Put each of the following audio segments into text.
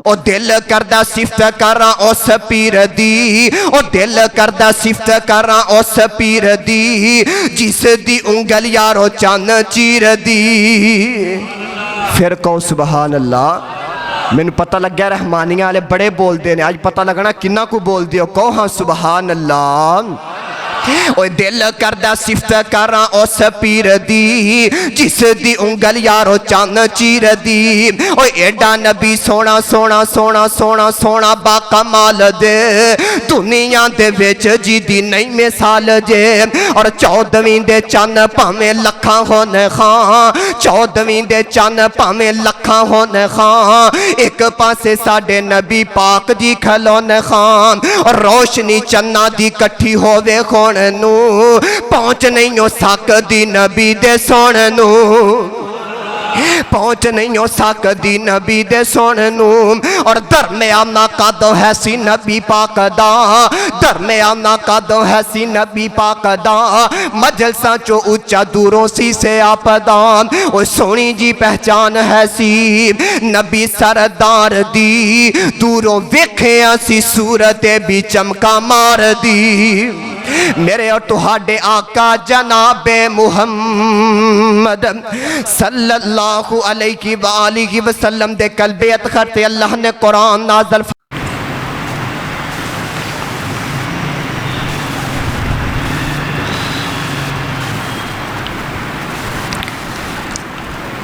او دل کردہ صفت کراں اس پیر دی او دل کردہ صفت کراں اس پیر دی جس دی انگل یارو چان چیر دی پھر کہو سبحان اللہ میں نے پتہ لگ گیا رحمانیاں والے بڑے بول دینے آج پتہ لگنا کنہ کو بول دیو کہو ہاں سبحان اللہ اوہ دل کردہ صفت کراں اس پیر دی جس دی انگل یارو چان چیر دی اوہ ایڈا نبی سونا سونا سونا سونا سونا با کمال دے دنیا دے ویچ جی دی نہیں مثال جے اور 14ویں دے چان پامیں لکھاں ہونے خاں 14ویں دے چان پامیں لکھاں ہونے خاں ایک پاسے ساڑے نبی پاک دی کھلونے خاں اور روشنی چنہ دی کٹھی ہووے خون نو پہنچ نہیں ہو سکدی نبی دے سون نو پہنچ نہیں ہو سکدی نبی دے سون نو اور درمیانہ قدو ہے سی نبی پاک دا درمیانہ قدو ہے سی نبی پاک دا مجلساں چو اچھا دوروں سی سے آپ دا وہ سونی جی پہچان ہے سی نبی سردار دی دوروں وکھیاں سی صورت بھی چمکا مار دی میرے اور تہاڈے آقا جناب محمد صلی اللہ علیہ وآلہ وسلم دے قلبِ اطہر تے اللہ نے قرآن نازل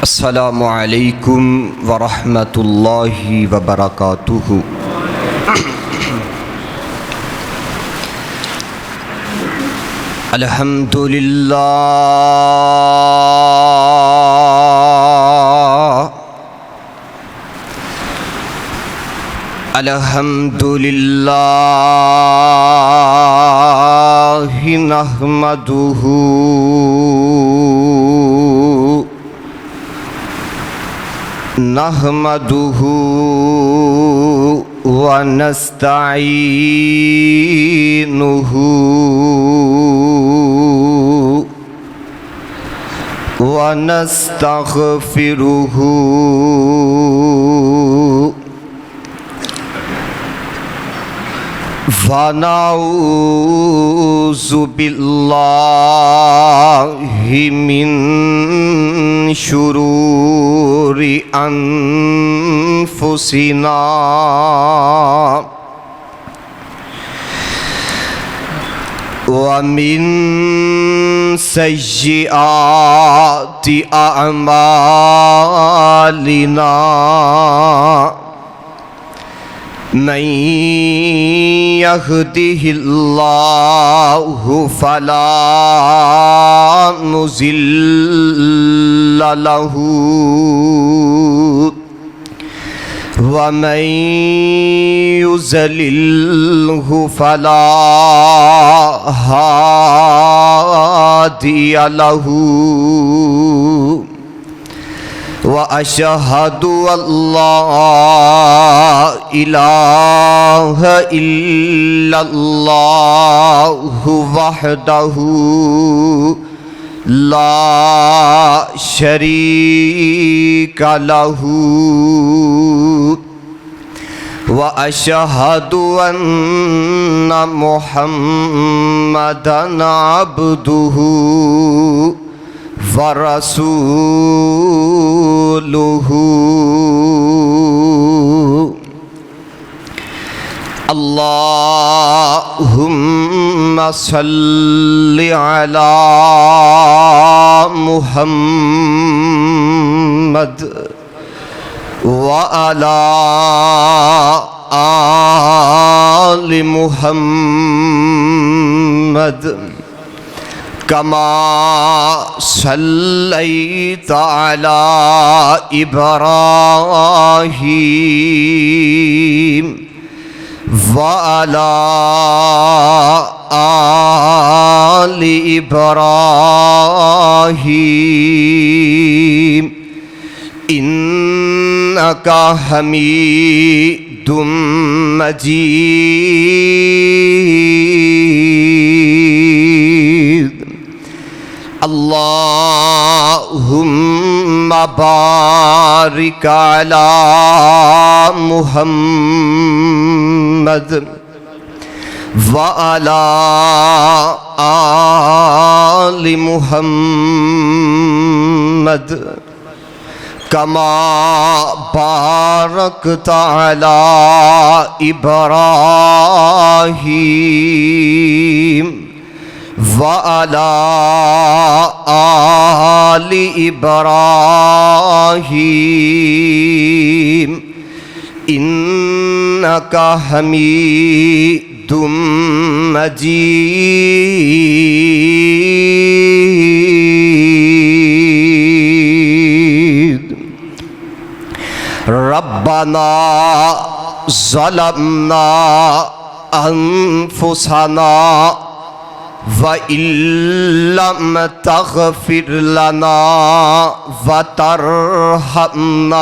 السلام علیکم ورحمۃ اللہ وبرکاتہ الحمدللہ الحمدللہ نحمدہ نحمدہ ونستعینہ ونستغفرہ ونعوذ باللہ من شرور انفسنا ومن سیئات اعمالنا من يهده الله فلا مضل له ومن يضلله فلا هادي له وأشهد أن لا إله إلا الله وحده لا شريك له وأشهد أن محمدًا عبده ورسوله اللهم صل على محمد وعلى آل محمد كما صليت على إبراهيم وعلى آل إبراهيم إنك حميد مجيد اللهم بارک علی محمد وعلی آل محمد کما بارکت علی ابراہیم وعلی آل ابراہیم انک حمید مجید ربنا ظلمنا انفسنا وَإِن لَّمْ تَغْفِرْ لَنَا وَتَرْحَمْنَا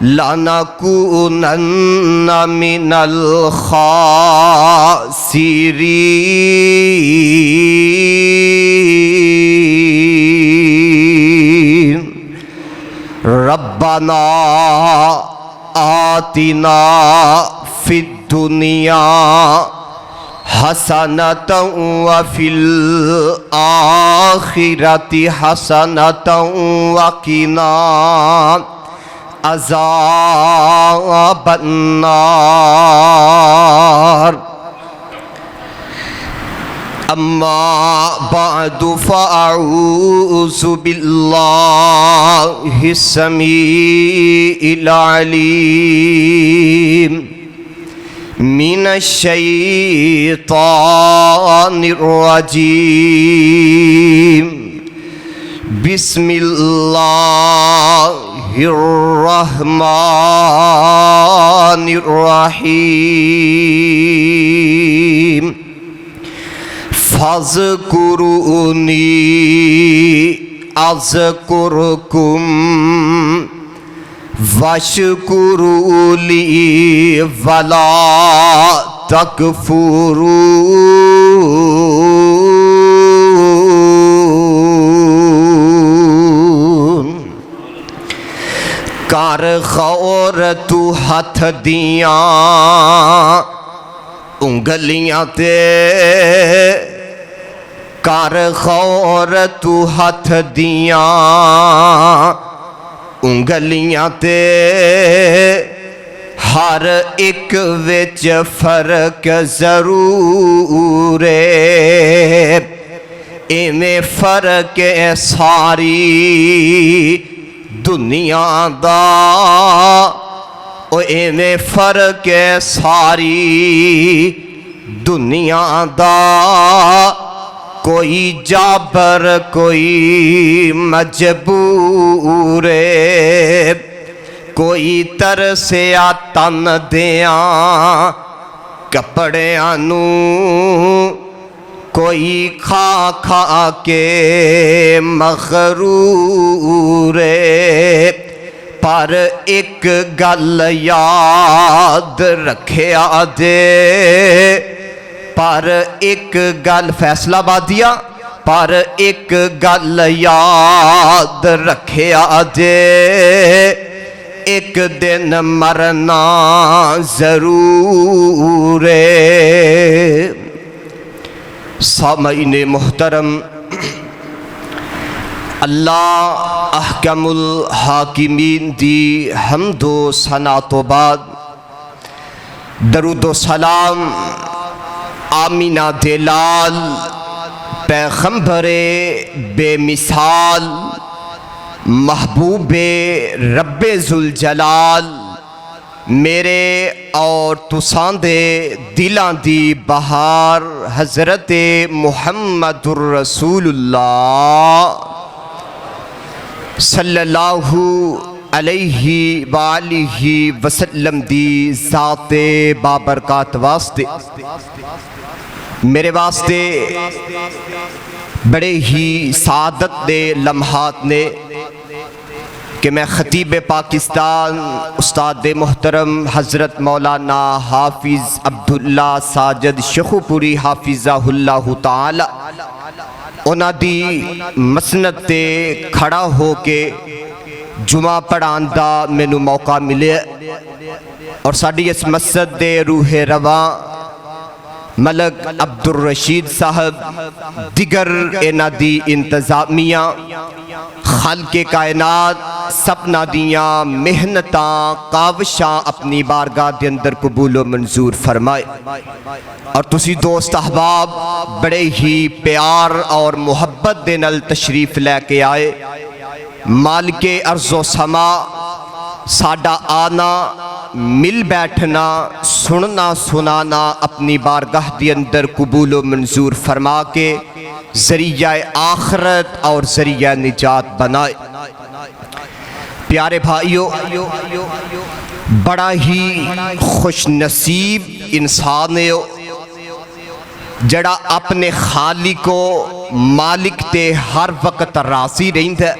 لَنَكُونَنَّ مِنَ الْخَاسِرِينَ رَبَّنَا آتِنَا فِي الدُّنْيَا حسنة وفي الآخرة حسنة وقنا عذاب النار أما بعد فأعوذ بالله السميع العليم من الشيطان الرجيم بسم الله الرحمن الرحيم فاذكروني أذكركم واشکروا لی ولا تکفرون کر خور تو ہاتھ دیاں انگلیاں تے کر خور تو ہاتھ دیاں انگلیاں تے ہر ایک وچ فرق ضرور ہے ایویں فرق ہے ساری دنیا دا او ایویں فرق ہے ساری دنیا دا کوئی جابر کوئی مجبور کوئی ترسیا تن دیاں کپڑیاں نو کوئی کھا کھا کے مغرور پر ایک گل یاد رکھیا دے پر ایک گل فیصلہ بادیا پر ایک گل یاد رکھیا دے ایک دن مرنا ضرور ہے سامعین محترم اللہ احکم الحاکمین دی حمد و ثنا تو بعد درود و سلام آمینہ دلال پیغمبر بے مثال محبوب رب ذوالجلال میرے اور تساں دے دلاں دی بہار حضرت محمد الرسول اللہ صلی اللہ علیہ وآلہ وسلم دی ذات بابرکات واسطے میرے واسطے بڑے ہی سعادت دے لمحات نے کہ میں خطیب پاکستان استاد محترم حضرت مولانا حافظ عبداللہ ساجد شیخوپوری حافظہ اللہ تعالی انہاں دی مسند تے کھڑا ہو کے جمعہ پڑھان دا مینوں موقع ملے اور ساڈی اس مسجد دے روح رواں ملک عبدالرشید صاحب دیگر انہاں دی انتظامیہ خالق کائنات سپنا دیاں محنتاں کاوشاں اپنی بارگاہ دے اندر قبول و منظور فرمائے اور تسی دوست احباب بڑے ہی پیار اور محبت دے نال تشریف لے کے آئے مالک ارض و سما ساڈا آنا مل بیٹھنا سننا سنانا اپنی بارگاہ دی اندر قبول و منظور فرما کے ذریعہ آخرت اور ذریعہ نجات بنائے۔ پیارے بھائیو، بڑا ہی خوش نصیب انسان ہے جڑا اپنے خالق کو مالک تے ہر وقت راضی رہندا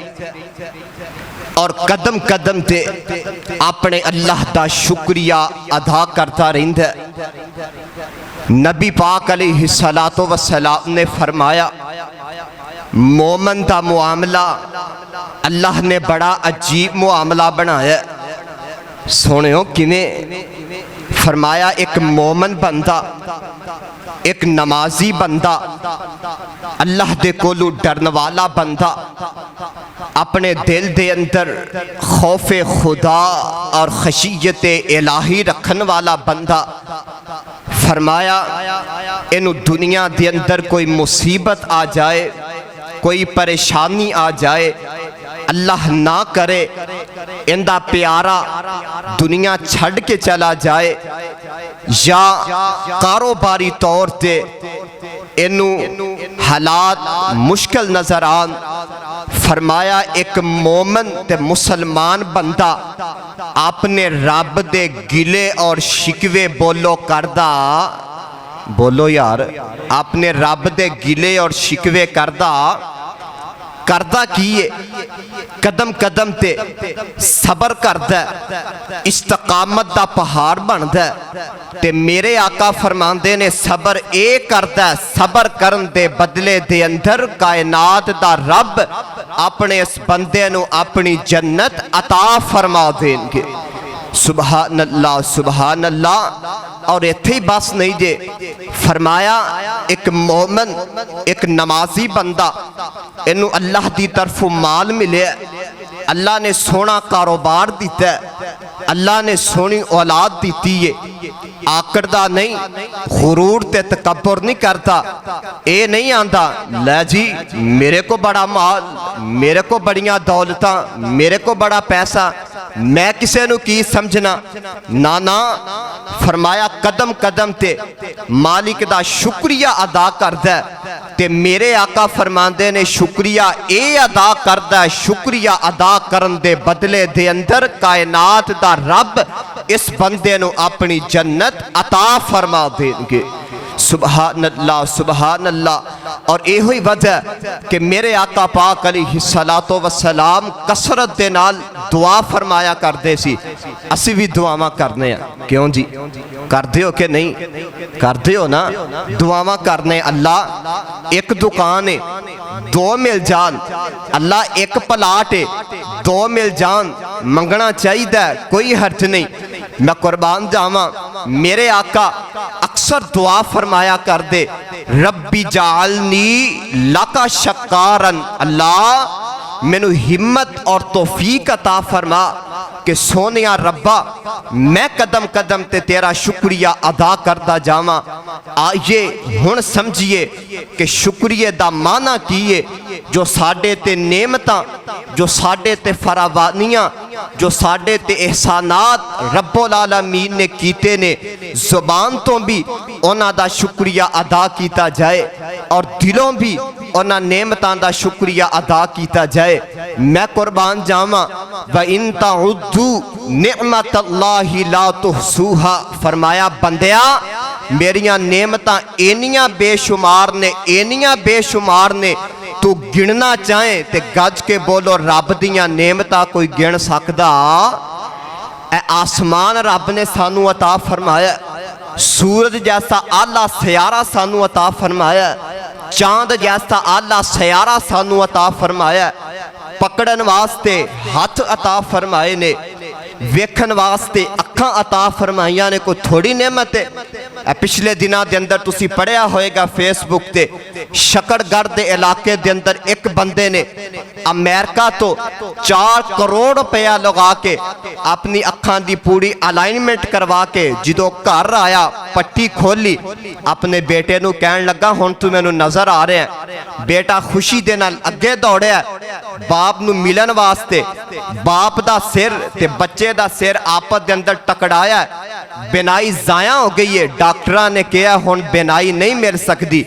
اور قدم قدم تے اپنے اللہ دا شکریہ ادا کرتا رہندا۔ نبی پاک علیہ السلام نے فرمایا مومن دا معاملہ اللہ نے بڑا عجیب معاملہ بنایا۔ سنو کیویں؟ فرمایا ایک مومن بندہ، ایک نمازی بندہ، اللہ دے کولو ڈرن والا بندہ، اپنے دل دے اندر خوف خدا اور خشیت الہی رکھن والا بندہ، فرمایا انہوں دنیا دے اندر کوئی مصیبت آ جائے، کوئی پریشانی آ جائے، اللہ نہ کرے اندہ پیارا دنیا چھڑ کے چلا جائے یا کاروباری طور تے انہوں حالات مشکل نظر آن، فرمایا ایک مومن تے مسلمان بندہ اپنے رب دے گلے اور شکوے بولو کردہ، بولو یار، اپنے رب دے گلے اور شکوے کردہ کیے قدم قدم تے صبر کردہ استقامت دا پہاڑ بندہ تے میرے آقا فرماندے نے صبر اے کردہ، صبر کرن دے بدلے دے اندر کائنات دا رب اپنے اس بندے نو اپنی جنت عطا فرما دیں گے۔ سبحان اللہ سبحان اللہ۔ اور ایتھے ہی بس نہیں جے، فرمایا ایک مومن، ایک نمازی بندہ، انہوں اللہ دی طرف مال ملے، اللہ نے سونا کاروبار دیتا ہے، اللہ نے سونی اولاد دیتی ہے، آکردہ نہیں، غرور تے تکبر نہیں کرتا، اے نہیں آندہ لے جی میرے کو بڑا مال، میرے کو بڑیاں دولتاں، میرے کو بڑا پیسہ، میں کسے نو کی سمجھنا، نانا فرمایا قدم قدم تے مالک دا شکریہ ادا کردہ تے میرے آقا فرماندے نے شکریہ اے ادا کردہ، شکریہ ادا کرن دے بدلے دے اندر کائنات دا رب اس بندے نو اپنی جنت عطا فرما دیں گے۔ سبحان اللہ سبحان اللہ۔ اور اے ہوئی وجہ کہ میرے آقا پاک علیہ السلام کثرت دے نال دعا فرمایا کر دے سی، اسی بھی دعاواں کرنے ہیں، کیوں جی کر دے ہو کہ نہیں کر دے ہو نا؟ دعاواں کرنے اللہ ایک دکان ہے دو مل جان، اللہ ایک پلاٹ ہے دو مل جان، منگنا چاہیے دا کوئی حرج نہیں۔ میں قربان جاواں میرے آقا اکثر دعا فرمایا کر دے ربی جعلنی لکا شکارن، اللہ میں نو ہمت اور توفیق عطا فرما کہ سونیا ربا میں قدم قدم تے تیرا شکریہ ادا کرتا جاواں۔ آئیے ہن سمجھئے کہ شکریہ دا معنی کیے، جو ساڑے تے نعمتاں، جو ساڑے تے فراوانیاں، جو ساڑے تے احسانات رب العالمین نے کیتے نے، زبان تو بھی انہاں دا شکریہ ادا کیتا جائے اور دلوں بھی انہاں نعمتاں دا شکریہ ادا کیتا جائے۔ میں قربان جاواں وَإِن تَعُدُّوا نِعْمَةَ اللَّهِ لَا تُحْصُوهَا، فرمایا بندیا میریاں نعمتاں اینیاں بے شمار نے، اینیاں بے شمار نے، تو گننا چاہیں تے گج کے بولو رب دیاں نعمتاں کوئی گن سکدا؟ اے آسمان رب نے سانو عطا فرمایا، سورج جیسا آلہ سیارہ سانو عطا فرمایا ہے، چاند جیسا آلہ سیارہ سانو عطا فرمایا ہے، پکڑن واسطے ہاتھ عطا فرمائے نے، ویکھن واسطے اکھاں عطا فرمائیاں نے، کوئی تھوڑی نعمت ہے۔ پچھلے دنوں دے اندر تسی پڑھیا ہوئے گا فیس بک تے، شکر گڑھ دے علاقے دے اندر ایک بندے نے امریکہ تو 4 کروڑ روپیہ لگا کے اپنی اکھاں دی پوری الائنمنٹ کروا کے جدو گھر آیا پٹی کھولی، اپنے بیٹے نو کہن لگا ہن تو مینوں نظر آ رہے ہیں۔ بیٹا خوشی دے نال اگے دوڑیا باپ نو ملن واسطے، باپ دا سر تے بچے دا سر آپس دے اندر ٹکرایا، بینائی ضائع ہو گئی ہے، ڈاکٹراں نے کہا ہن بینائی نہیں مل سکتی۔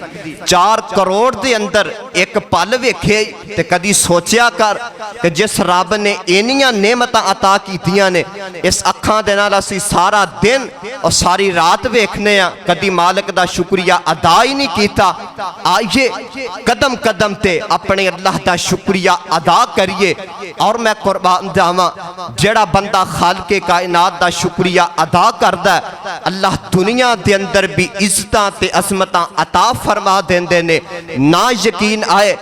4 کروڑ دے اندر ایک پل ویکھے تے کدی سوچیا کر کہ جس رب نے اینیاں نعمتاں عطا کیتیاں نے، اس اکھاں دے نال اسی سارا دن اور ساری رات ویکھنے ہاں، کدی مالک دا شکریہ ادا ہی نہیں کیتا۔ آئیے قدم قدم تے اپنے اللہ دا شکریہ ادا کریے۔ اور میں قربان جاواں جڑا بندہ خالق کائنات دا شکریہ ادا کردا ہے، اللہ دنیا دے اندر بھی عزتاں تے عظمتاں عطا فرما دیندے نے۔ نہ یقین آئے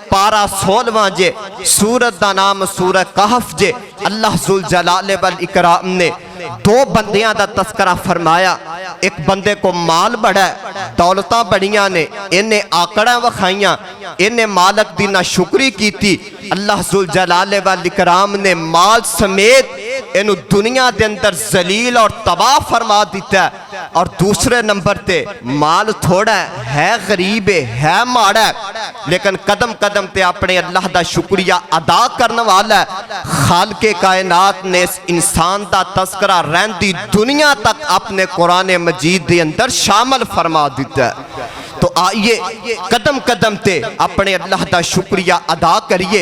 پارا 16واں جے، سورت دا نام سورہ کہف جے، اللہ ذوالجلال والاکرام نے 2 بندیاں دا تذکرہ فرمایا۔ ایک بندے کو مال بڑا ہے، دولتاں بڑیاں نے، انہیں آکڑاں وکھائیاں، انہیں مالک دی ناشکری کیتی، اللہ ذوالجلال والاکرام نے مال سمیت انہوں دنیا دے اندر ذلیل اور تباہ فرما دیتا ہے۔ اور دوسرے نمبر تے مال تھوڑا ہے غریب ہے ماڑا ہے، لیکن قدم قدم تے اپنے اللہ دا شکریہ ادا کرنے والا ہے۔ خالق کائنات نے اس انسان دا تذکرہ رہندی دنیا تک اپنے قرآن مجید دے اندر شامل فرما دیتا ہے۔ تو آئیے قدم قدم تے اپنے اللہ دا شکریہ ادا کریے۔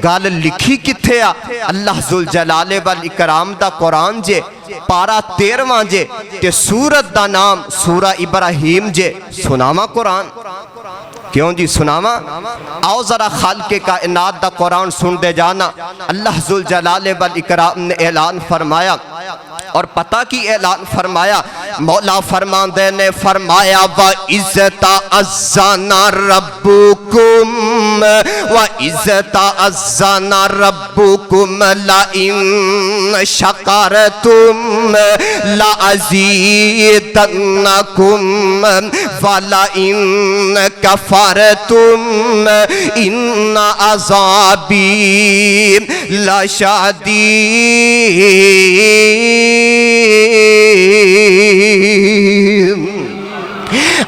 گال لکھی کتھے آ اللہ ذوالجلال والاکرام دا قرآن جے، پارا 13واں جے، تے سورت دا نام سورہ ابراہیم جے۔ سناواں قرآن؟ کیوں جی سناواں؟ آؤ ذرا خالق کائنات دا قرآن سن دے جانا۔ اللہ ذوالجلال والاکرام نے اعلان فرمایا، اور پتہ کی اعلان فرمایا؟ مولا فرماندے نے فرمایا وَإِذْ تَأَذَّنَ رَبُّكُمْ وَإِذْ تَأَذَّنَ رَبُّكُمْ لَئِن شَكَرْتُمْ لَأَزِيدَنَّكُمْ وَلَئِن كَفَرْتُمْ إِنَّ عَذَابِي لَشَدِيدٌ۔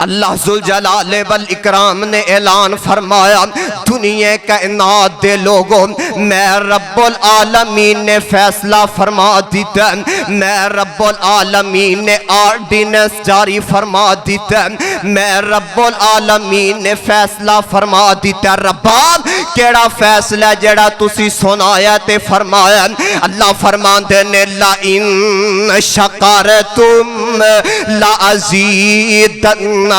اللہ ذوالجلال والاکرام نے اعلان فرمایا دنیا کائنات دے لوگوں، میں رب العالمین نے فیصلہ فرما دیتا ہے، میں رب العالمین نے آرڈیننس جاری فرما دیتا ہے، میں رب العالمین نے فیصلہ فرما دیتا ہے۔ ربان کیڑا فیصلہ جڑا تسی سنایا تے فرمایا؟ اللہ فرماندے نے لَئِن شَكَرْتُمْ لَأَزِيدَنَّكُمْ،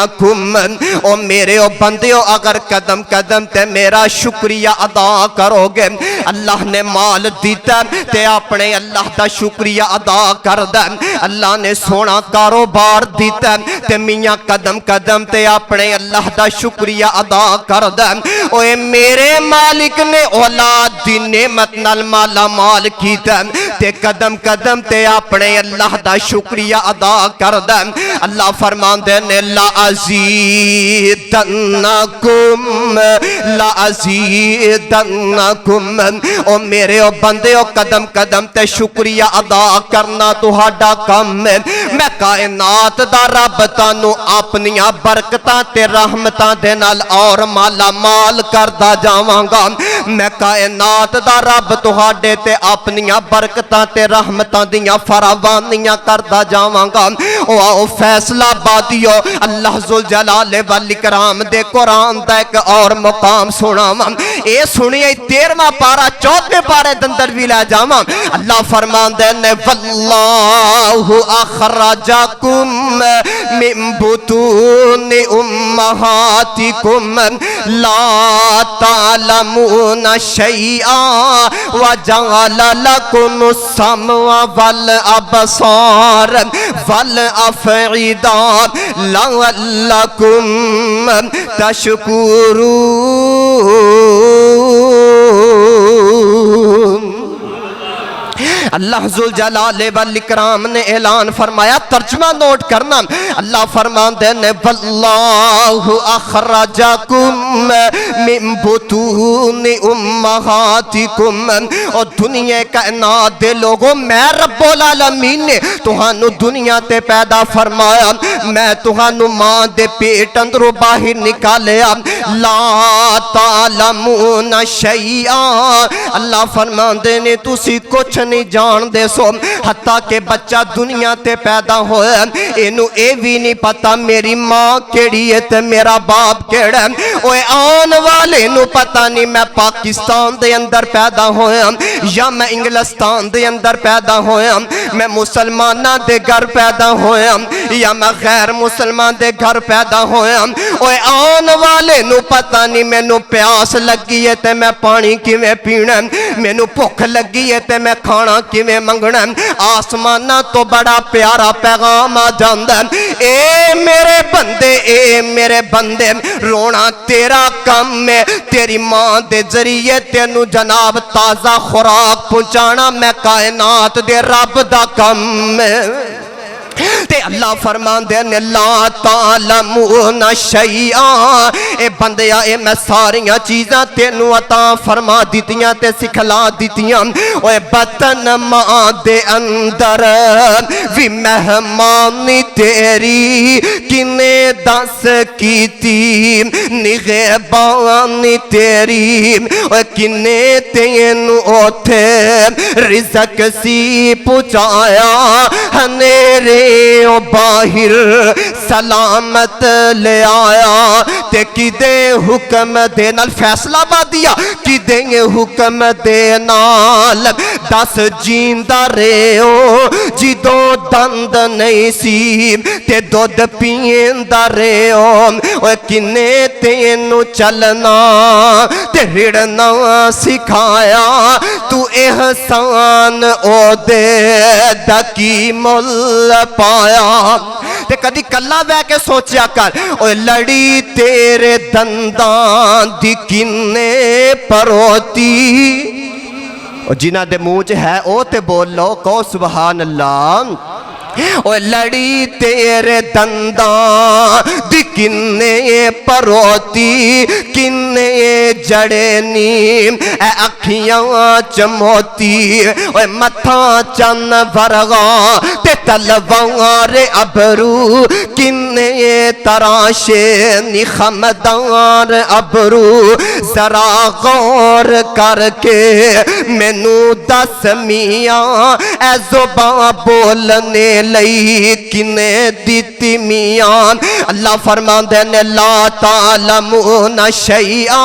او میرے او بندیو اگر قدم قدم تے میرا شکریہ ادا کرو گے، اللہ نے مال دیتا تے اپنے اللہ دا شکریہ ادا کردہ، اللہ نے سونا کاروبار دیتا تے میاں قدم قدم تے اپنے اللہ دا شکریہ ادا کردہ۔ اوے میرے مالک نے اولاد دی نعمت نال مالا مال کیتا تے قدم قدم تے اپنے اللہ دا شکریہ ادا کردہ۔ اللہ فرماندے نے لَأَزِيدَنَّكُمْ لَأَزِيدَنَّكُمْ، او میرے او بندے او قدم قدم تے شکریہ ادا کرنا تہاڈا کم ہے۔ میں کائنات دا رب تانو اپنیاں برکتاں تے رحمتاں دے نال اور مالا مال کردا جاواں گا۔ میں کائنات دا رب تہاڈے تے اپنیاں برکتاں تے رحمتاں دیاں فراوانیاں کردا جاواں گا۔ او آؤ فیصلہ بادیو اللہ ذوالجلال والاکرام دے قرآن دا ایک اور مقام سناواں۔ اے سنیے 13واں پارا 14ویں پارے دندر بھی لے جاواں۔ اللہ فرماندے نے واللہ اخرجکم من بطون أمهاتكم لا تعلمون شيئا وجعل لكم السمع والأبصار والأفئدة لعلكم تشكرون۔ اللہ ذوالجلال والاکرام نے اعلان فرمایا، ترجمہ نوٹ کرنا، اللہ فرماندے نے واللہ اخرجکم من بطون امہاتکم، اور دنیا کائنات دے لوگوں میں رب العالمین نے تہانوں دنیا تے پیدا فرمایا، میں تہانوں ماں دے پیٹ اندروں باہر نکالیا، لا تعلمون شیئا، اللہ فرماندے نے تسی کچھ نہیں جان دے سو، حتیٰ کہ بچہ دنیا تے پیدا ہوئے انہوں اے بھی نہیں پتا میری ماں کیڑی ہے تے میرا باپ کیڑا ہے، اوے آن والے نو پتا نہیں میں پاکستان دے اندر پیدا ہویا یا میں انگلستان دے اندر پیدا ہویا، میں مسلمانہ دے گھر پیدا ہویا یا میں غیر مسلمان دے گھر پیدا ہویا، اوے آن والے نو پتا نہیں میں نو پیاس لگی ہے تے میں پانی کی میں پینا، میں نو بھوک لگی ہے تے میں کھانا کی میں منگنا، آسمانہ تو بڑا پیارا پیغام آ جاندہ، اے میرے بندے، اے میرے بندے، رونا تیرا کم میں، تیری ماں دے ذریعے تینو جناب تازہ خوراک پہنچانا میں کائنات دے رب دا کم میں۔ تے اللہ فرمان دے نے لا تعلمون شیئا، اے بندیا اے میں ساریاں چیزاں تینو عطا فرما دیتیاں تے سکھلا دیتیاں، اے بطن ماں دے اندر وی مہمانی تیری کنے دس کیتی، نگہبانی تیری اے کنے تینو اوتھے رزق سی پہنچایا، ہنیرے او باہر سلامت لے آیا، تے کی دے حکم دے نال فیصلہ با دیا، کی دے حکم دے نال 10 جیندہ رہو جدو دند نہیں سی تے دودھ پیندہ رہو، اوے کنے تینو چلنا تے رڑنا سکھایا، تو احسان او دے دکی مل پایا، تے کدی کلا بے کے سوچیا کر، اوے لڑی تیرے دندان دی کنے پروتی، اور جنہ دے موج ہے او تے بول لو کو سبحان اللہ، اوے لڑی تیرے دندان دی کنے پروتی، کنے جڑے نیم اے اکھیاں چموتی، اوے متھا چن ورغا تے تلوار ابرو، کنے تراشے نخمدار ابرو، ذرا غور کر کے مینو دس میاں اے زباں بولنے لئی کنے دیتی میاں، اللہ فرمان دے نے لا تعلمون شیئا،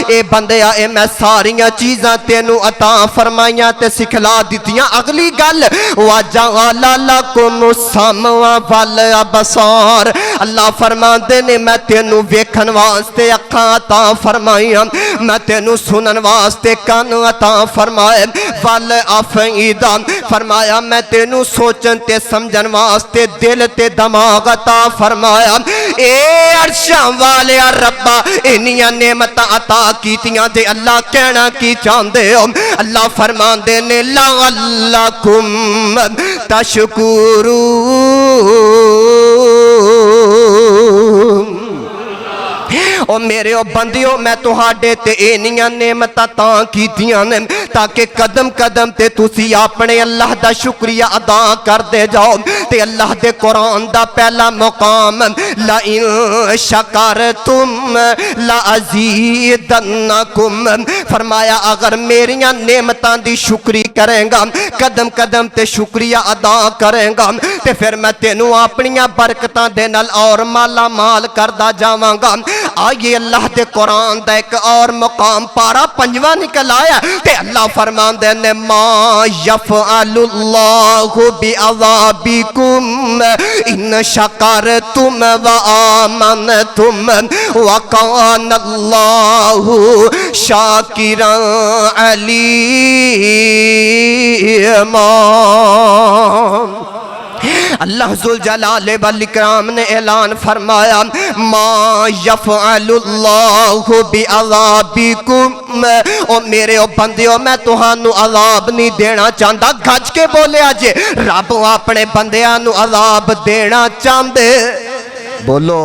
اے بندیا اے میں ساریاں چیزاں تینو عطا فرمائیاں تے سکھلا دیتیاں، اگلی گل وَجَعَلَ لَكُمُ السَّمْعَ وَالْأَبْصَارَ، اللہ فرمان دے نے میں تینو ویکھن واسطے اکھاں عطا فرمائیاں، میں تینو سنن واسطے کان عطا فرمائے، وَالْأَفْئِدَةَ فرمایا میں تینو سوچن تے سمجھن واسطے دل تے دماغ عطا فرمایا، اے عرشاں والے ربا انیاں نعمتاں عطا کیتیاں تے اللہ کہنا کی چاندے ہو، اللہ فرمان دے نے لعلکم تشکرون، او میرے او بندیوں میں تہاڈے تے اینیاں نعمتاں تاں کیتیاں نے تاکہ قدم قدم تے تسی اپنے اللہ دا شکریہ ادا کر دے جاؤ، تے اللہ دے قرآن دا پہلا مقام لَإِن شَكَرْتُمْ لَأَزِيدَنَّكُمْ، فرمایا اگر میریاں نعمتاں دی شکری کریں گا، قدم قدم تے شکریہ ادا کریں گا، تے پھر میں تینوں اپنیاں برکتاں دے نال اور مالا مال کردہ جاواں گا، آئی آئیے اللہ دے قرآن دا ایک اور مقام پارا پنجواں نکل آیا تے اللہ فرمان دے نے ما یفعل اللہ بعذابکم ان شکرتم و آمنتم وکان اللہ شاکرا علیما۔ اللہ ذوالجلال والاکرام نے اعلان فرمایا ما یفعل اللہ بعذابکم، او میرے او بندیوں میں تہانوں عذاب نہیں دینا چاہتا۔ گھج کے بولے آجے رب اپنے بندیاں نو عذاب دینا چاہتے، بولو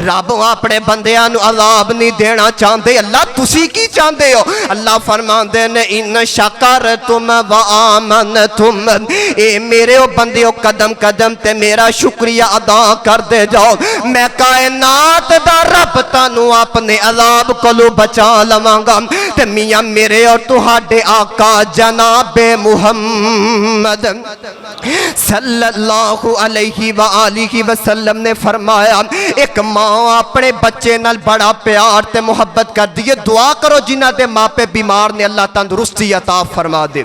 رب اپنے بندیاں نو عذاب نہیں دینا چاہتے۔ اللہ تسی کی چاہتے ہو؟ اللہ فرماندے نے ان شکرتم و آمنتم، اے میرے او بندیو قدم قدم تے میرا شکریہ ادا کر دے جاؤ، میں کائنات دا رب تانوں اپنے عذاب کولو بچا لواں گا۔ تے میاں میرے اور تہاڈے آقا جناب محمد صلی اللہ علیہ وآلہ وسلم نے فرمایا ایک ماں اپنے بچے نال بڑا پیار تے محبت کر دیئے، دعا کرو جنہ دے ماں پہ بیمار نے اللہ تندرستی عطا فرما دے۔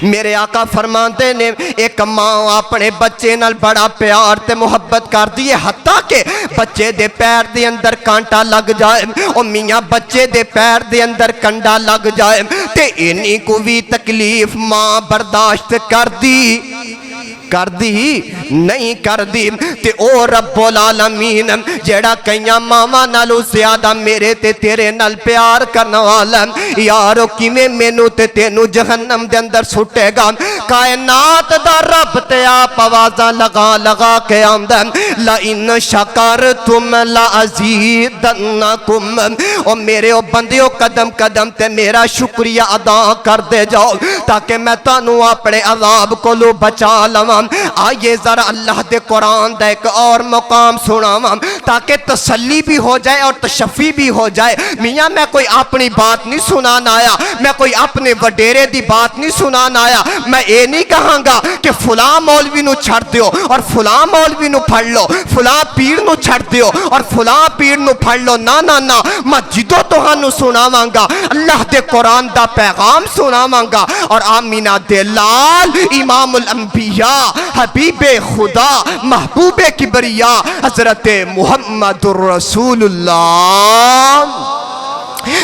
میرے آقا فرماتے نے ایک ماں اپنے بچے نال بڑا پیار تے محبت کر دیئے حتیٰ کہ بچے دے پیر دے اندر کانٹا لگ جائے، او میاں بچے دے پیر دے اندر کنڈا لگ جائے تے انہی کو بھی تکلیف ماں برداشت کر دی نہیں کر دی تے او رب العالمین جیڑا کئیاں ماما نالو زیادہ میرے تے تیرے نال پیار کرنا والا یارو کیویں مینوں تے تینوں جہنم دے اندر سٹے گا۔ کائنات دا رب تے آپ آوازاں لگا کے آندا لئن شکرتم لازیدنکم، او میرے او بندیو قدم قدم تے میرا شکریہ ادا کر دے جاؤ تاکہ میں تانوں اپنے عذاب کولو بچا لواں۔ آئیے ذرا اللہ دے قرآن دا ایک اور مقام سناواں تاکہ تسلی بھی ہو جائے اور تشفی بھی ہو جائے۔ میاں میں کوئی اپنی بات نہیں سنانا آیا، میں کوئی اپنے وڈیرے دی بات نہیں سنانا آیا، میں اے نہیں کہاں گا کہ فلاں مولوی نو چھڑ دیو اور فلاں مولوی نو پھڑ لو، فلاں پیر نو چھڑ دیو اور فلاں پیر نو پھڑ لو، نا نا نا، میں جدو تہانوں سناواں گا اللہ دے قرآن دا پیغام سناواں گا۔ اور آمینہ دے لال امام الانبیاء حبیب خدا محبوب کبریا حضرت محمد الرسول اللہ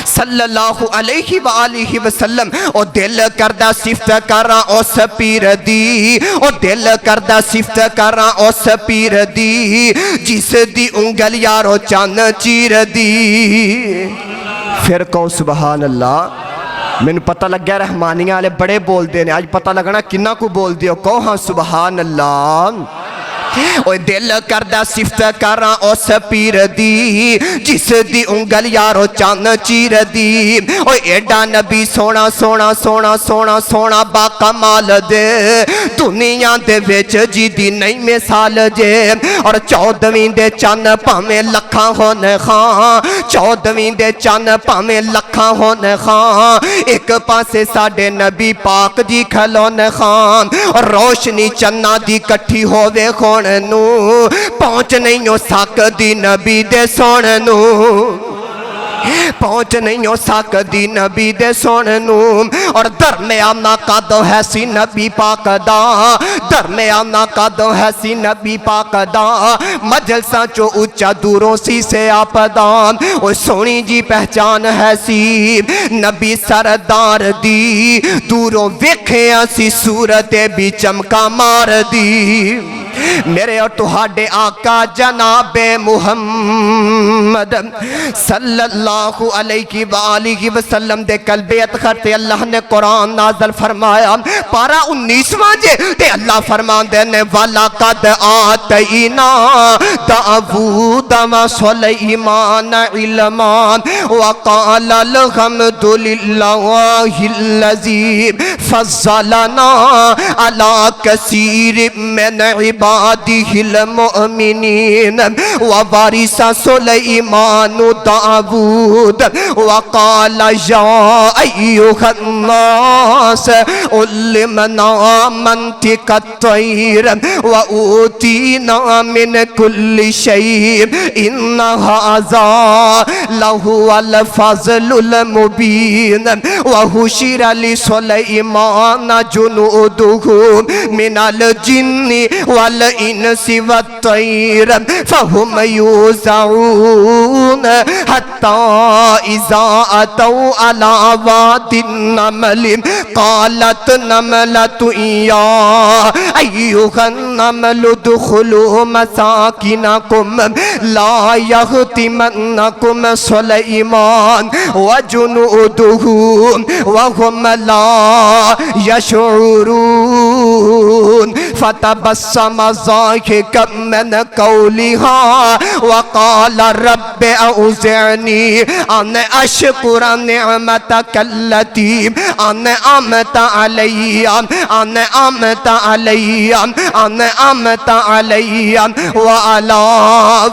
صلی اللہ علیہ وآلہ وسلم او دل کردہ صفت کراں اس پیر دی، او دل کردہ صفت کراں اس پیر دی جس دی انگل یارو چان چیر دی۔ پھر کہو سبحان اللہ۔ میں نے پتہ لگ گیا رحمانیہ والے بڑے بول دے نے، آج پتہ لگنا کنہ کو بول دیو، کہو ہاں سبحان اللہ۔ اوہ دل کردہ صفت کراں اس پیر دی جس دی انگل یارو چان چیر دی، اوہ ایڈا نبی سونا سونا سونا سونا سونا با کمال دے دنیا دے ویچ جی دی نئی مثال جے۔ اور 14ویں دے چان پامیں لکھاں ہونے خان، 14ویں دے چان پامیں لکھاں ہونے خان، ایک پاسے ساڑھے نبی پاک دی کھلونے خان، اور روشنی چنہ دی کٹھی ہوئے خون نو پہنچ نہیں ہو سکدی نبی دے سون نو، پہنچ نہیں ہو سکدی نبی دے سون نو۔ اور درمیانہ قد ہے سی نبی پاک دا، درمیانہ قد ہے سی نبی پاک دا، مجلساں چو اچھا دوروں سی سے آپ دان، او سونی جی پہچان ہے سی نبی سردار دی، دوروں ویکھیاں سی صورت بھی چمکا مار دی۔ میرے اور تہاڈے آقا جناب محمد صلی اللہ علیہ وآلہ وسلم دے قلب اطہر تے اللہ نے قرآن نازل فرمایا پارا 19واں جے تے اللہ فرمان دے نے وَلَقَدْ آتَيْنَا دَاوُودَ وَسُلَيْمَانَ عِلْمًا وَقَالَ الْحَمْدُ لِلَّهِ الَّذِي فَضَّلَنَا عَلَى كَثِيرٍ مِّنْ عِبَادِهِ عباده المؤمنين ووارث سليمان داود وقال يا أيها الناس علمنا منطق الطير وأوتينا من كل شيء إن هذا لهو الفضل المبين وحشر لسليمان جنوده من الجن والإنس والطير فهم يوزعون حتى إذا أتوا على واد النمل قالت نملة يا أيها النمل ادخلوا مساكنكم لا يهتمنكم سليمان وجنوده وهم لا يشعرون فتبسم ضاحكا من قولها وقال رب أوزعني أن أشكر نعمتك التي أنعمت علي وعلى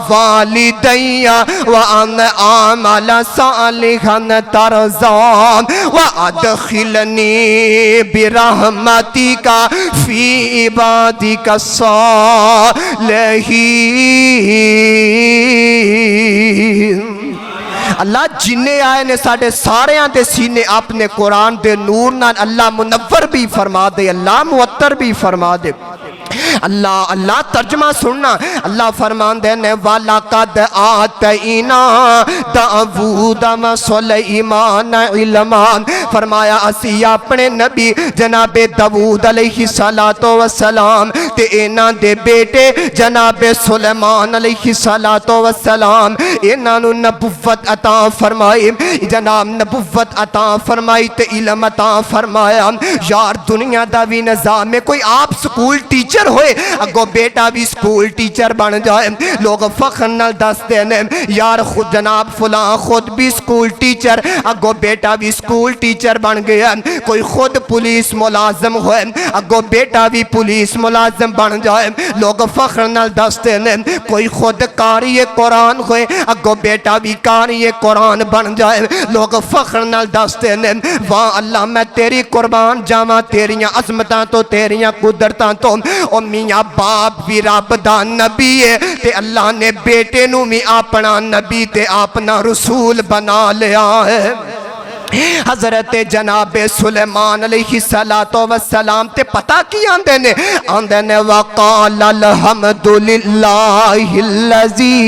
والدي وأن أعمل صالحا ترضاه وأدخلني برحمتك في عبادك الصالحين. اللہ جننے آئے نے ساڑھے ساریاں دے سینے اپنے قرآن دے نور نال اللہ منور بھی فرما دے، اللہ معطر بھی فرما دے. اللہ ترجمہ سننا. اللہ فرمان دینے وَلَقَدْ آتَيْنَا دَاوُودَ وَسُلَيْمَانَ عِلْمًا. فرمایا اسی اپنے نبی جناب داود علیہ السلام تے انہاں دے بیٹے جناب سلیمان علیہ السلام انہاں نو نبوت عطا فرمائی، جناب نبوت عطا فرمائی تے علم عطا فرمایا. یار دنیا دا بھی نظام میں کوئی آپ سکول ٹیچر ہوئے اگو بیٹا بھی سکول ٹیچر بن جائے، لوگ فخر نال دس دینے یار خود جناب فلاں خود بھی سکول ٹیچر اگو بیٹا بھی سکول ٹیچر بن گیا. کوئی خود پولیس ملازم ہوئے اگو بیٹا بھی پولیس ملازم بن جائے، لوگ فخر نال دس دینے. کوئی خود قاری قرآن ہوئے اگو بیٹا بھی قاری قرآن بن جائے، لوگ فخر نال دس دینے. واہ اللہ میں تیری قربان جاواں تیریاں عظمتاں تو تیریاں قدرتاں تو. او میاں باپ بھی رب دا نبی ہے تے اللہ نے بیٹے نو بھی اپنا نبی تے اپنا رسول بنا لیا ہے. حضرت جناب سلیمان علیہ السلام تے پتہ کی آندے نے وَقَالَ الْحَمْدُ لِلَّهِ الَّذِي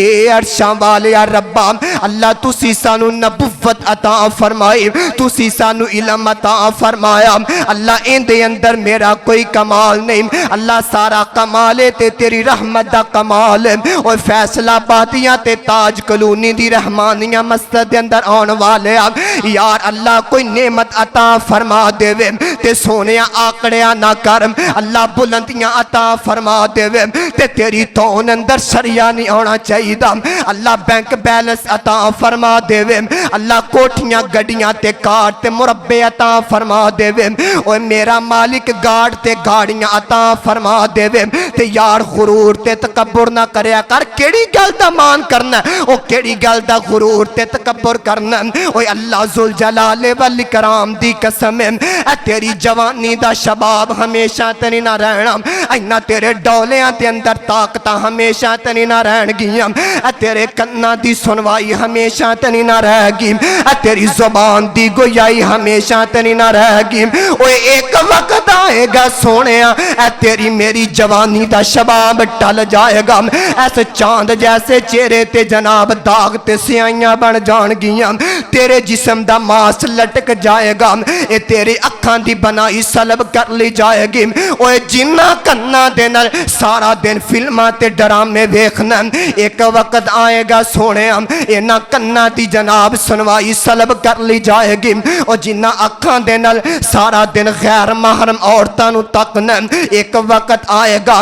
اے عرشاں والے ربا اللہ تسی سانو نبوت عطا فرمائی، تسی سانو علم عطا فرمایا. اللہ ان دے اندر میرا کوئی کمال نہیں، اللہ سارا کمال تے تیری رحمت دا کمال ہے. اور فیصلہ بادیاں تے تاج کلونی دی رحمانیاں مسجد دے اندر آن والے یار اللہ کوئی نعمت عطا فرما دے وے تے سونیاں آکڑیاں نہ کرم، اللہ بلندیاں عطا فرما دے وے تے تیری تون اندر سریاں نہیں آنا چاہیے دا. اللہ بینک بیلنس عطا فرما دے وے، اللہ کوٹھیاں گڑیاں تے کار تے مربع عطا فرما دے وے. اوہ میرا مالک گاڑ تے گاڑیاں عطا فرما دے وے تے یار غرور تے تکبر نہ کریا کر. کیڑی گل دا مان کرنا او کیڑی گل دا غرور تے تکبر کرنا. اوہ اللہ ذوالجلال والاکرام دی قسم اے تیری جوانی دا شباب ہمیشہ تنی نہ رہنا، اینا تیرے ڈولیاں تے اندر طاقتاں ہمیشہ تنی نہ رہن گیاں، اے تیرے کنہ دی سنوائی ہمیشہ تنی نہ رہ گی، اے تیری زبان دی گویائی ہمیشہ تنی نہ رہ گی. اوہ ایک وقت آئے گا سونیا اے تیری میری جوانی دا شباب ٹل جائے گا، ایسے چاند جیسے چہرے تے جناب داغ تے سیائیاں بن جان گیاں، تیرے جسم دا ماس لٹک جائے گا، اے تیرے اکھان دی بنائی سلب کر لی جائے گی. اوہ جنہ کنہ دینر سارا دن فلمہ تے ڈرامے ویکھنا، ایک وقت آئے گا سونے اینا کنہ دی جناب سنوائی سلب کر لی جائے گی. اوہ جنہ اکھان دینر سارا دن غیر محرم عورتانو تکنا، ایک وقت آئے گا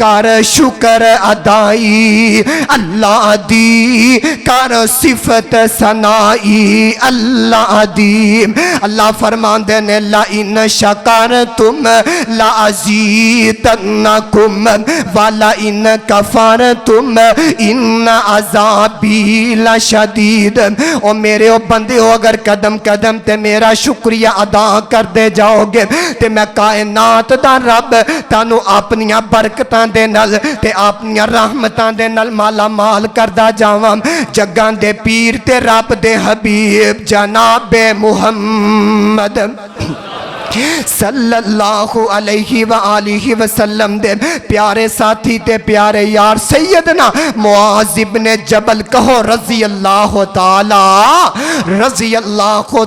کر شکر ادائی اللہ دی کر صفت ثنائی اللہ دی اللہ فرماندے نے لئن شکرتم لأزیدنکم ولئن کفرتم ان عذابی لشدید او میرے او بندے ہو اگر قدم قدم تے میرا شکریہ ادا کر دے جاؤ گے تے میں کائنات دا رب تانو اپنیاں برکتاں دے نال تے اپنیاں رحمتاں دے نال مالا مال کردہ جاواں جگاں دے پیر تے رب دے حبیب جناب محمد صلی اللہ علیہ وآلہ وسلم دے پیارے ساتھی تے پیارے یار سیدنا معاذ ابن جبل کہو رضی اللہ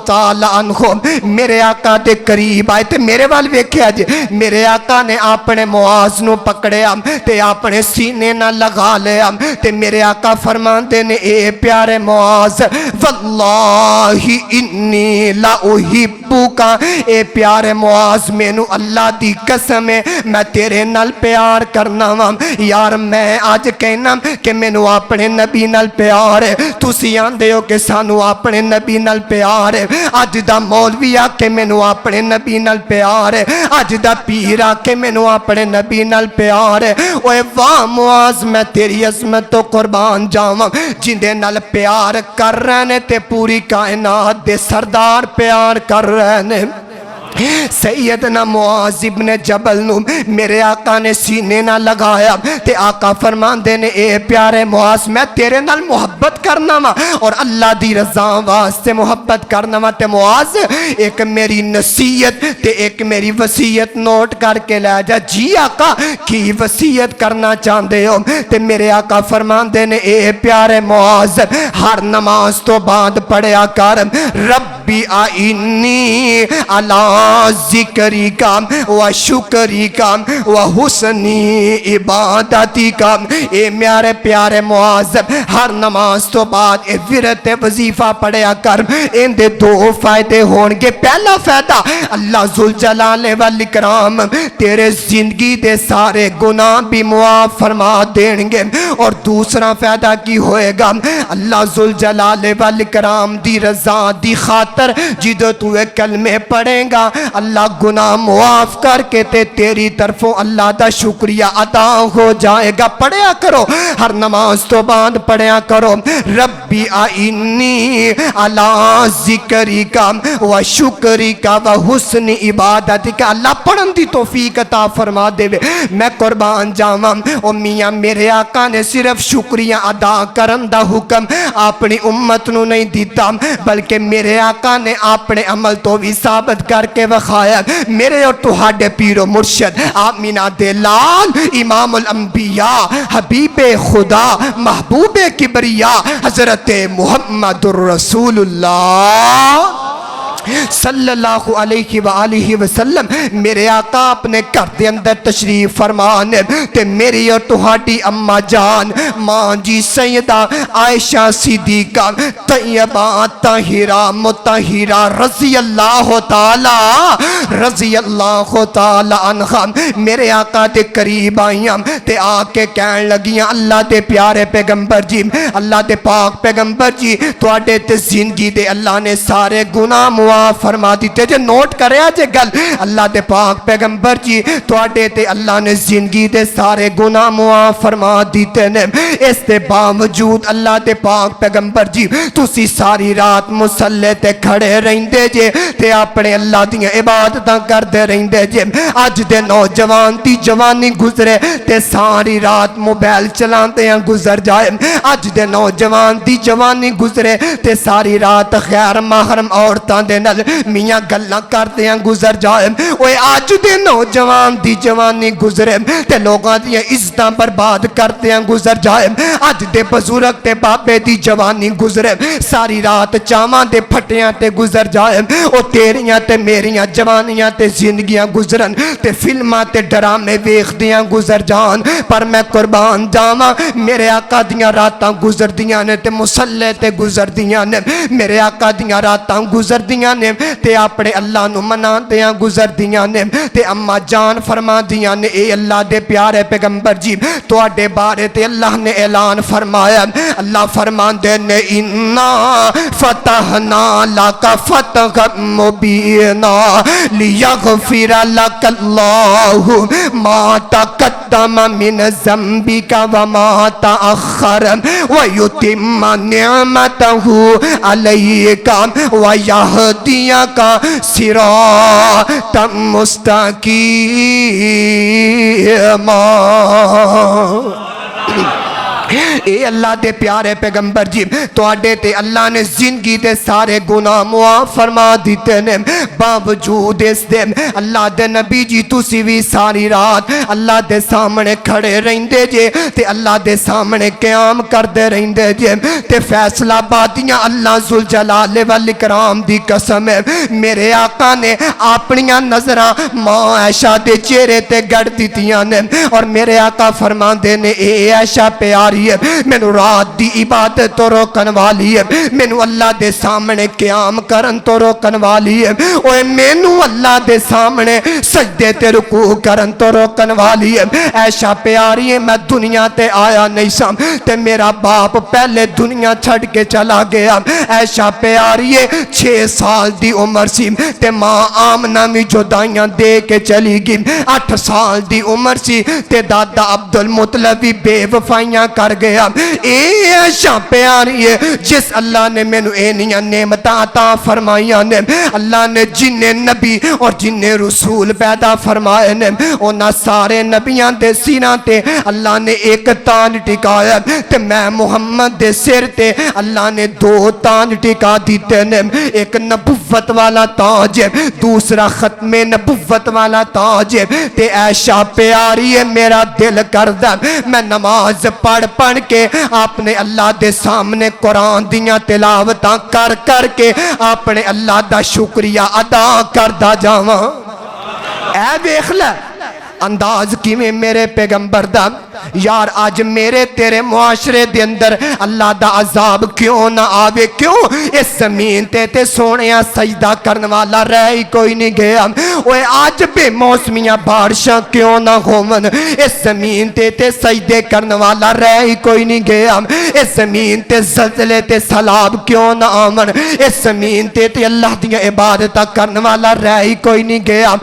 تعالی عنہ میرے آقا دے قریب آئے تے میرے وال ویکھیا جے میرے آقا نے اپنے معاذ نو پکڑیا تے اپنے سینے نہ لگا لیا تے میرے آقا فرماندے نے اے پیارے معاذ واللہ انی لا احبکا اے پیارے معاذ مینو اللہ دی قسم ہے میں تیرے نال پیار کرنا ہوں یار میں آج کہنا کہ مینو اپنے نبی نال پیار ہے تسی آندے ہو کہ سانو اپنے نبی نال پیار ہے آج دا مولوی آ کے مینو اپنے نبی نال پیار ہے آج دا پیر آ کے مینو اپنے نبی نال پیار ہے اوے واہ معاذ میں تیری عظمت تو قربان جاواں جندے نال پیار کر رہے نے تے پوری کائنات دے سردار پیار کر رہے نے سیدنا معاذ ابن جبل نو میرے آقا نے سینے نہ لگایا تے آقا فرماندے نے اے پیارے معاذ میں تیرے نال محبت کرنا وا اور اللہ دی رضا واسطے محبت کرنا وا تے معاذ ایک میری نصیحت تے ایک میری وصیت نوٹ کر کے لے جا جی آقا کی وصیت کرنا چاہندے ہو تے میرے آقا فرماندے نے اے پیارے معاذ ہر نماز تو بعد پڑھیا کر ربی آئینی علی ذکری کا و شکری کا و حسنی عبادتی کا اے میارے پیارے معاذ ہر نماز تو بعد اے ورت وظیفہ پڑھیا کر ان دے دو فائدے ہونگے پہلا فائدہ اللہ ذوالجلال والاکرام تیرے زندگی دے سارے گناہ بھی معاف فرما دینگے اور دوسرا فائدہ کی ہوئے گا اللہ ذوالجلال والاکرام دی رضا دی خاطر جدو تو ایک کلمے پڑھیں گا اللہ گناہ معاف کر کے تے تیری طرفوں اللہ دا شکریہ عطا ہو جائے گا پڑھیا کرو ہر نماز تو بعد پڑھیا کرو ربی آئینی علی ذکری کا و شکری کا و حسن عبادتی کا اللہ پڑھن دی توفیق عطا فرما دے میں قربان جاواں او میاں میرے آقا نے صرف شکریہ ادا کرن دا حکم اپنی امت نو نہیں دیتا بلکہ میرے آقا نے اپنے عمل تو بھی ثابت کر کے وخایا میرے اور تہاڈے پیر و مرشد آمینہ دلال امام الانبیاء حبیب خدا محبوب کبریا حضرت محمد الرسول اللہ صلی اللہ علیہ وآلہ وسلم میرے آقا اپنے گھر دے اندر تشریف فرمانے تے میری اور تہاڈی اماں جان ماں جی سیدہ عائشہ صدیقہ طیبہ طاہرہ مطہرہ رضی اللہ تعالی عنہ میرے آقا دے قریب آئیاں تے آکے کہن لگیاں اللہ دے پیارے پیغمبر جی اللہ دے پاک پیغمبر جی تواڈے تے زندگی دے اللہ نے سارے گناہ فرما دیتے جے نوٹ کرے آجے گل اللہ دے پاک پیغمبر جی تواڈے تے اللہ نے زندگی دے سارے گناہ معاف فرما دیتے نے اس دے باوجود اللہ دے پاک پیغمبر جی تسی ساری رات مصلی تے کھڑے رہندے جے تے اپنے اللہ دیاں عبادتاں کردے رہندے جے اج دے نوجوان دی جوانی گزرے تے ساری رات موبائل چلاندے ہیں گزر جائے اج دے نوجوان دی جوانی گزرے تے ساری رات غیر محرم عورتاں دے نال میاں گلاں کردے ہیں گزر جائے اوے آج دے نوجوان دی جوانی گزرے تے لوگاں دی عزتاں برباد کردے ہیں گزر جائے آج دے بزرگ تے بابے دی جوانی گزرے ساری رات چاواں دے پھٹیاں تے گزر جائے او تیریاں تے میریاں جوانیاں تے زندگیاں گزرن تے فلماں تے ڈرامے ویکھدیاں گزر جان پر میں قربان جاواں میرے آقا دیاں راتاں گزردیاں نے تے مصلی تے گزردیاں نے میرے آقا دیاں راتاں گزردیاں دیاں نے تے اپنے اللہ نو منا دیاں گزر دیاں نے تے اما جان فرما دیاں نے اے اللہ دے پیارے پیغمبر جی تو اڈے بارے تے اللہ نے اعلان فرمایا اللہ فرمان دے نے انا فتحنا لک فتحا مبینا لیغفر لک اللہ ما تقدم من ذنبک وما تأخر ویتم نعمتہ علیک ویہدیک صراطا مستقیما اے اللہ دے پیارے پیغمبر جی تو آڈے تے اللہ نے زندگی دے سارے گناہ معاف فرما دیتے نے باوجود اس دے اللہ دے نبی جی تسی بھی ساری رات اللہ دے سامنے کھڑے رہندے جے تے اللہ دے سامنے قیام کردے رہندے جے تے فیصلہ بادیاں اللہ ذوالجلال والاکرام دی قسم ہے میرے آقا نے اپنیاں نظراں ماں عائشہ دے چہرے تے گڑ دیتیاں نے اور میرے آقا فرمان دے نے اے عائشہ پیاری مینو رات دی عبادت تو روکن والی ہے مینو اللہ دے سامنے قیام کرن تو روکن والی ہے اوے مینو اللہ دے سامنے سجدے تے رکوع کرن تو روکن والی ہے عائشہ پیاری ہے میں دنیا تے آیا نہیں سام تے میرا باپ پہلے دنیا چھڑ کے چلا گیا عائشہ پیاری ہے 6 سال دی عمر سی تے ماں آمنہ بھی جدائیاں دے کے چلی گی 8 سال دی عمر سی تے دادا عبدالمطلب بھی بے وفائیاں کر گیا اے عائشہ پیاری ہے جس اللہ نے مینو اینیاں نعمتاں عطا فرمائیاں نے اللہ نے جن نبی اور جن رسول پیدا فرمائے نے اونا سارے نبیاں دے سینہ تے اللہ نے ایک تاج ٹکایا تے میں محمد دے سر تے اللہ نے 2 تاج ٹکا دیتے نے ایک نبوت والا تاج ہے دوسرا ختم نبوت والا تاج ہے تے عائشہ پیاری ہے میرا دل کردہ میں نماز پڑھ کے اپنے اللہ دے سامنے قرآن دیاں تلاوتاں کر کے اپنے اللہ دا شکریہ ادا کردہ جاواں اے دیکھ لے انداز کی میں میرے پیغمبر دا یار آج میرے تیرے معاشرے دے اندر اللہ دا عذاب کیوں نہ آوے کیوں اس زمین تے سونیاں سجدہ کرنے والا رہی کوئی نہیں گیا اوے آج بے موسمیاں بارشاں کیوں نہ ہومن اس زمین تے سجدے کرنے والا رہی کوئی نہیں گیا اس زمین تے زلزلے تے سیلاب کیوں نہ آمن اس زمین تے اللہ دیاں عبادتاں کرنے والا رہی کوئی نہیں گیا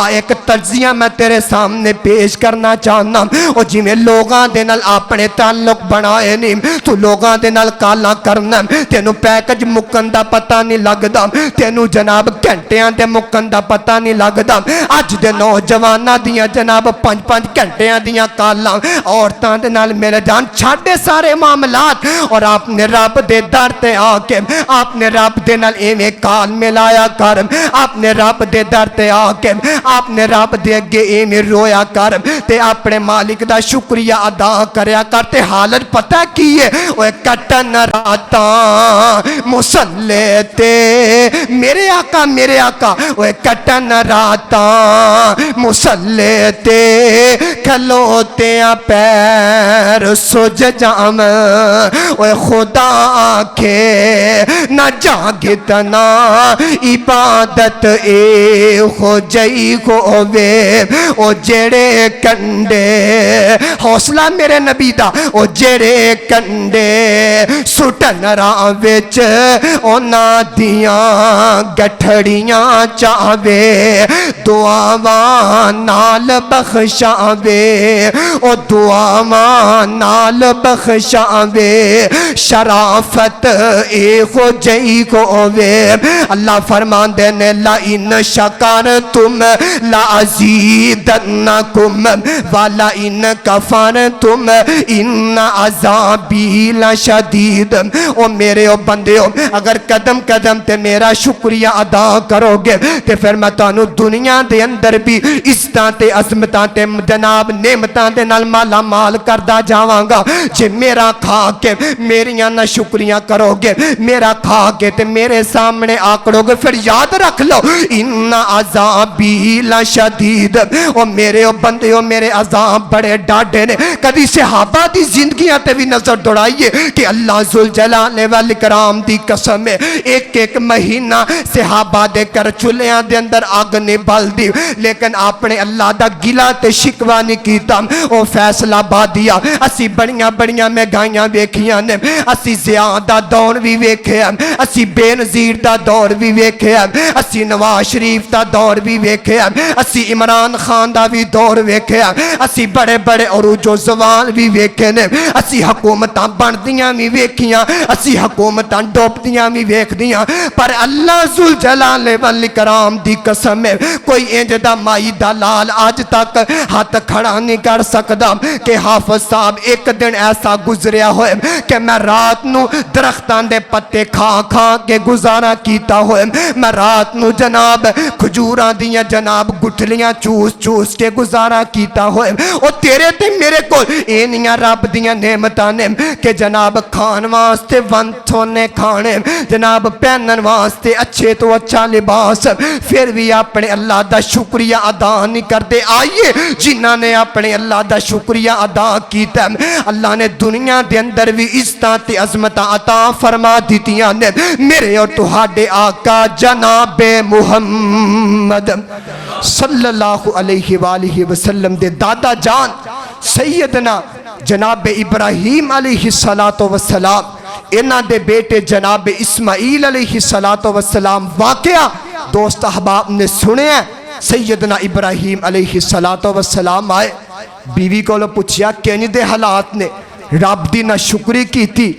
ایک تجزیہ میں تیرے سامنے پیش کرنا چاہنا اور جی میں لوگاں دے نال اپنے تعلق بنائے نہیں تو لوگاں دے نال کالا کرنا تینو پیکج مکن دا پتہ نہیں لگدا تینو جناب گھنٹیاں دے مکن دا پتہ نہیں لگدا اج دے نوجواناں دیاں جناب 5-5 گھنٹیاں دیاں کالاں عورتاں دے نال میرے جان چھاڑے سارے معاملات اور آپ نے رب دے در تے آ کے آپ نے رب دے نال ایویں کال ملایا کر آپ نے رب دے در تے آ کے آپ نے رب دے اگے ایویں رویا کر تے اپنے مالک دا شکریہ ادا کریا کرتے حالت پتہ کی ہے اوے کٹن راتاں مصلی تے میرے آقا اوے کٹن راتاں مصلی تے کھلوتیاں پیر سج جام اوے خدا آکھے نہ جاگتنا عبادت اے ہو جئی ہووے او جڑے کنڈے حوصلہ میرے نبی دا او جڑے کنڈے سٹن راہ وچ اونا دیاں گٹھڑیاں چاہوے دعاواں نال بخشاوے او دعاواں نال بخشاوے شرافت اے ہو جئی ہووے اللہ فرمان دے نے لئن شکرتم لأزیدنکم وَلَئِنْ كَفَرْتُمْ إِنَّ عَذَابِي لَشَدِيدٌ او میرے او بندے ہو اگر قدم قدم تے میرا شکریہ ادا کرو گے تے پھر میں تانوں دنیا دے اندر بھی عزتاں تے عظمتاں تے جناب نعمتاں دے نال مالا مال کردا جاواں گا جے میرا کھا کے میریاں نہ شکریہ کرو گے میرا کھا کے تے میرے سامنے آکڑو گے پھر یاد رکھ لو ان عذابی لشدید او میرے او بندے او میرے عذاب بڑے ڈاڈے نے کدی صحابہ دی زندگیاں تے بھی نظر دوڑائیے کہ اللہ ذوالجلال والاکرام دی قسم ہے ایک ایک مہینہ صحابہ دے کر چولیاں دے اندر آگ نہیں بل دی لیکن اپنے اللہ دا گلہ تے شکوہ نہیں کیتا او فیصلہ بادیا اسی بڑیاں بڑیاں مہنگائیاں ویکھیاں نے اسی زیادہ دور بھی ویکھے اسی بے نظیر دا دور بھی ویکھے اسی نواز شریف دا دور بھی ویکھے اسی عمران خان دا بھی دور ویکھے اسی بڑے بڑے عروج و زوال بھی ویکھے نے اسی حکومتاں بندیاں بھی ویکھیاں اسی حکومتاں ڈوبدیاں بھی ویکھ دیاں پر اللہ ذوالجلال والاکرام دی قسم ہے کوئی انج دا مائی دا لال آج تک ہاتھ کھڑا نہیں کر سکدا کہ حافظ صاحب ایک دن ایسا گزریا ہوئے کہ میں رات نو درختان دے پتے کھا کھا کے گزارا کیتا ہوئے میں رات نو جناب کھجوراں دیاں جناب گٹھلیاں چوس چوس کے گزارا کیتا ہوئے او تیرے تے میرے کو اینیاں رب دیاں نعمتاں نے کہ جناب کھان واسطے ونتھونے کھانے جناب پہنن واسطے اچھے تو اچھا لباس پھر بھی اپنے اللہ دا شکریہ ادا نہیں کرتے آئیے جنہاں نے اپنے اللہ دا شکریہ ادا کیتا اللہ نے دنیا دے اندر بھی عزتاں تے عظمتاں عطا فرما دیتیاں نے میرے اور تہاڈے آقا جناب محمد صلی اللہ علیہ وآلہ وسلم دے دادا جان سیدنا جناب ابراہیم علیہ السلام انہاں دے بیٹے جناب اسماعیل علیہ السلام واقعہ دوست احباب نے سنے ہیں سیدنا ابراہیم علیہ السلام آئے بیوی کو لو پوچھیا کینی دے حالات نے رب دی نہ شکری کی تھی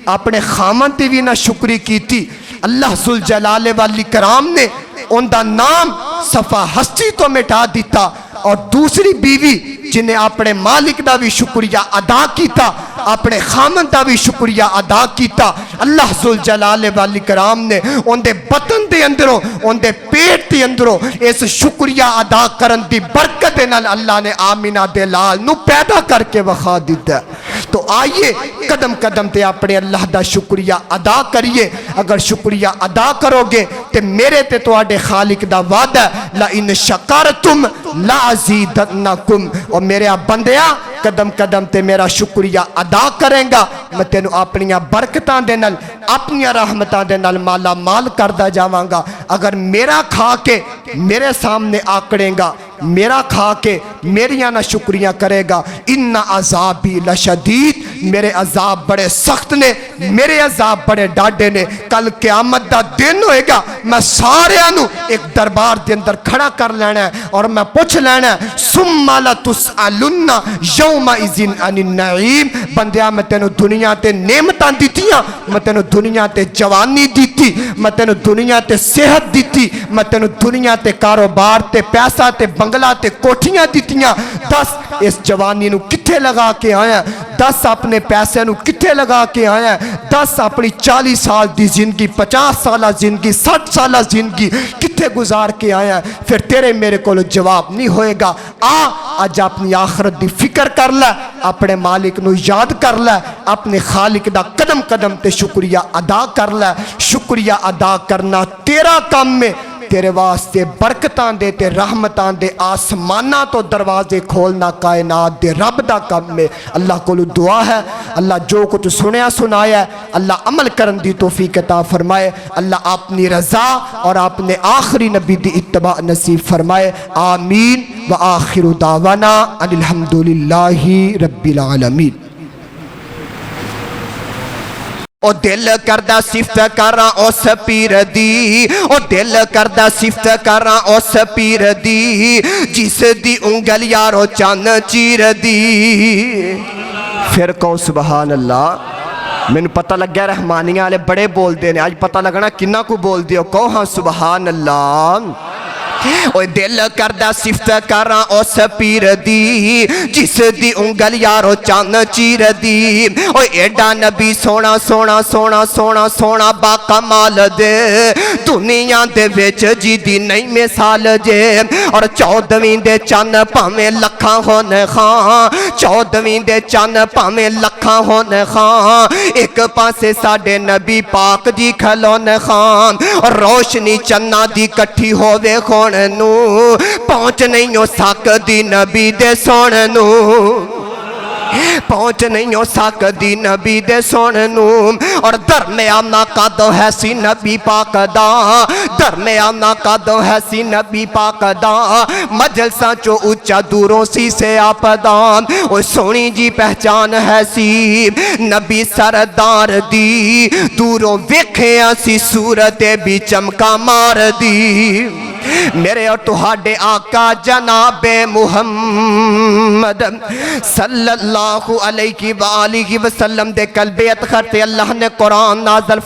اپنے خامن تے بھی نہ شکری کی تھی اللہ ذوالجلال والاکرام نے ان دا نام صفا ہستی تو مٹا دیتا اور دوسری بیوی جنہیں اپنے مالک دا بھی شکریہ ادا کیتا اپنے خامن دا بھی شکریہ ادا کیتا اللہ ذوالجلال والاکرام نے ان دے بطن دے اندروں ان دے پیٹ دے اندروں اس شکریہ ادا کرن دی برکت دے نال اللہ نے آمینہ دے لال نو پیدا کر کے وخا دیتا تو آئیے قدم قدم تے اپنے اللہ دا شکریہ ادا کریے اگر شکریہ ادا کرو گے تے میرے تے تو آڈے خالق دا وعدہ لَإِن شَكَرْتُمْ لَعَزِيدَنَّكُمْ اور میرے بندیاں قدم قدم تے میرا شکریہ ادا کریں گا میں تینوں اپنیاں برکتاں دے نال اپنیاں رحمتاں دے نال مالا مال کردہ جاواں گا اگر میرا کھا کے میرے سامنے آکڑیں گا میرا کھا کے میریاں نہ شکریہ کرے گا ان عذابی لشدید میرے عذاب بڑے سخت نے میرے عذاب بڑے ڈاڈے نے کل قیامت دا دن ہوئے گا میں سارے آنو ایک دربار دے اندر کھڑا کر لینا ہے اور میں پوچھ لینا ہے ثم لتسألن یومئذ عن النعیم بندیاں میں تینوں دنیا تے نعمتاں دیتیاں میں تینوں دنیا تے جوانی دیتی میں تینوں دنیا تے صحت دیتی میں تینوں دنیا تے کاروبار تے پیسہ تے بنگلہ تے کوٹھیاں دیتیاں 10 اس جوانی نو کتھے لگا کے آیا 10 اپنے پیسے نو کتھے لگا کے آیا 10 اپنی 40 سال دی زندگی 50 سالہ زندگی 60 سالہ زندگی کتھے گزار کے آیا پھر تیرے میرے کو جواب نہیں ہوئے گا آج اپنی آخرت دی فکر کر لے اپنے مالک نو یاد کر لے اپنے خالق دا قدم قدم تے شکریہ ادا کر لے شکریہ ادا کرنا تیرا کام میں تیرے واسطے برکتاں دے تے رحمتاں دے آسمانہ تو دروازے کھولنا کائنات دے رب دا کم میں اللہ کو دعا ہے اللہ جو کچھ سنیا سنایا ہے اللہ عمل کرن دی توفیق عطا فرمائے اللہ اپنی رضا اور اپنے آخری نبی دی اتباع نصیب فرمائے آمین وآخر دعوانا ان الحمدللہ رب العالمین او دل کردہ صفت کراں اس پیر دی او دل کردہ صفت کراں اس پیر دی جس دی انگل یارو چان چیر دی پھر کہو سبحان اللہ میں نے پتہ لگ گیا رحمانیاں والے بڑے بول دے نے آج پتہ لگنا کنہ کو بول دیو کہو ہاں سبحان اللہ اوہ دل کردہ صفت کراں اس پیر دی جس دی انگل یارو چان چیر دی اوہ ایڈا نبی سونا سونا سونا سونا سونا با کمال دے دنیا دے ویچ جی دی نئی مثال جے اور 14ویں دے چان پامیں لکھاں ہونے خاں 14ویں دے چان پامیں لکھاں ہونے خاں ایک پاسے ساڑے نبی پاک دی کھلونے خاں اور روشنی چنہ دی کٹھی ہووے خون پہنچ نہیں ہو سک دی نبی دے سون نو پہنچ نہیں ہو سکدی نبی دے سونے نو اور درمیانہ قد ہے سی نبی پاک دا درمیانہ قد ہے سی نبی پاک دا مجلساں چو اچھا دوروں سی سے آپ دا او سونی جی پہچان ہے سی نبی سردار دی دوروں ویکھیاں سی صورت بھی چمکا مار دی میرے اور تہاڈے آقا جناب محمد صلی اللہ علیہ وآلہ وسلم دے قلب اطہر تے اللہ نے قرآن نازل